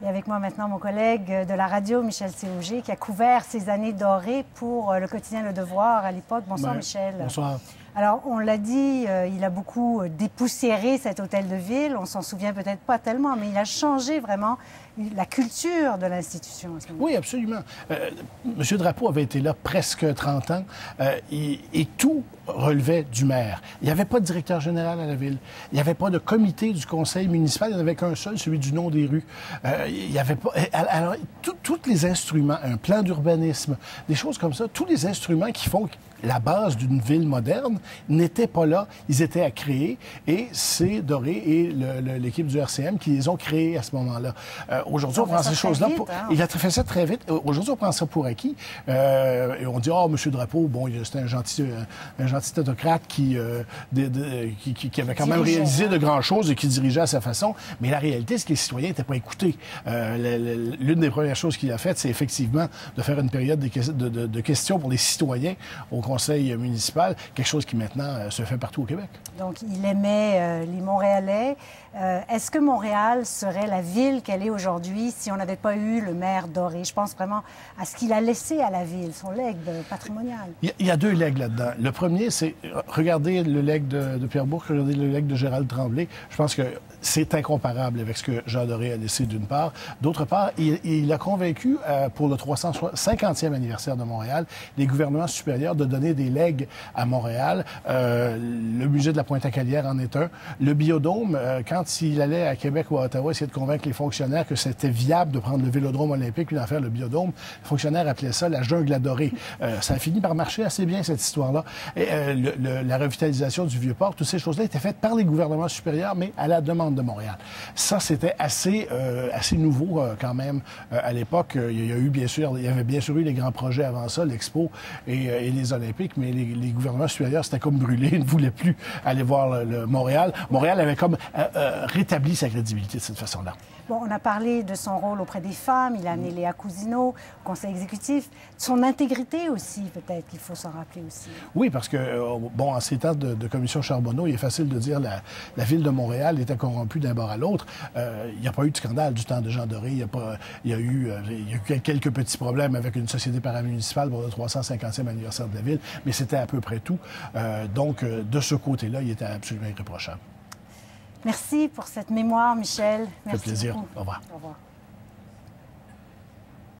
Et avec moi maintenant mon collègue de la radio, Michel Séauger, qui a couvert ces années dorées pour le quotidien Le Devoir à l'époque. Bonsoir Michel. Bonsoir. Alors, on l'a dit, il a beaucoup dépoussiéré cet hôtel de ville. On s'en souvient peut-être pas tellement, mais il a changé vraiment la culture de l'institution. Oui, absolument. M. Drapeau avait été là presque 30 ans et tout relevait du maire. Il n'y avait pas de directeur général à la ville. Il n'y avait pas de comité du conseil municipal. Il n'y en avait qu'un seul, celui du nom des rues. Il n'y avait pas... Alors, tous les instruments, un plan d'urbanisme, des choses comme ça, tous les instruments qui font la base d'une ville moderne n'étaient pas là. Ils étaient à créer et c'est Doré et l'équipe du RCM qui les ont créés à ce moment-là. Aujourd'hui, on prend ces choses-là... Il a fait ça très vite. Aujourd'hui, on prend ça pour acquis. Et on dit, oh, M. Drapeau, bon, c'était un gentil autocrate qui avait quand même réalisé de grandes choses et qui dirigeait à sa façon. Mais la réalité, c'est que les citoyens n'étaient pas écoutés. L'une des premières choses qu'il a faites, c'est effectivement de faire une période de questions pour les citoyens au conseil municipal, quelque chose qui maintenant se fait partout au Québec. Donc, il aimait les Montréalais. Est-ce que Montréal serait la ville qu'elle est aujourd'hui si on n'avait pas eu le maire Doré? Je pense vraiment à ce qu'il a laissé à la ville, son legs patrimonial. Il y a deux legs là-dedans. Le premier, c'est regarder le legs de Pierre Bourque, regarder le legs de Gérald Tremblay. Je pense que c'est incomparable avec ce que Jean Doré a laissé d'une part. D'autre part, il a convaincu pour le 350e anniversaire de Montréal les gouvernements supérieurs de donner des legs à Montréal. Le musée de la Pointe-à-Calière en est un. Le Biodôme, quand il allait à Québec ou à Ottawa essayer de convaincre les fonctionnaires que c'était viable de prendre le Vélodrome olympique puis d'en faire le Biodôme, les fonctionnaires appelaient ça la jungle adorée. Ça a fini par marcher assez bien, cette histoire-là. Et la revitalisation du Vieux-Port, toutes ces choses-là étaient faites par les gouvernements supérieurs, mais à la demande de Montréal. Ça, c'était assez nouveau quand même à l'époque. Il y avait bien sûr eu les grands projets avant ça, l'Expo et les Olympiques, mais les gouvernements supérieurs, c'était comme brûlé, ils ne voulaient plus aller voir le Montréal. Montréal avait comme rétabli sa crédibilité de cette façon-là. Bon, on a parlé de son rôle auprès des femmes, il a amené Léa Cousineau au conseil exécutif, son intégrité aussi, peut-être qu'il faut s'en rappeler aussi. Oui, parce que, bon, en ces temps de commission Charbonneau, il est facile de dire la ville de Montréal était corrompue d'un bord à l'autre. Il n'y a pas eu de scandale du temps de Jean Doré. Il y a eu quelques petits problèmes avec une société paramunicipale pour le 350e anniversaire de la ville, mais c'était à peu près tout. Donc, de ce côté-là, il était absolument irréprochable. Merci pour cette mémoire, Michel. Merci. Ça fait plaisir. Beaucoup. Au revoir. Au revoir.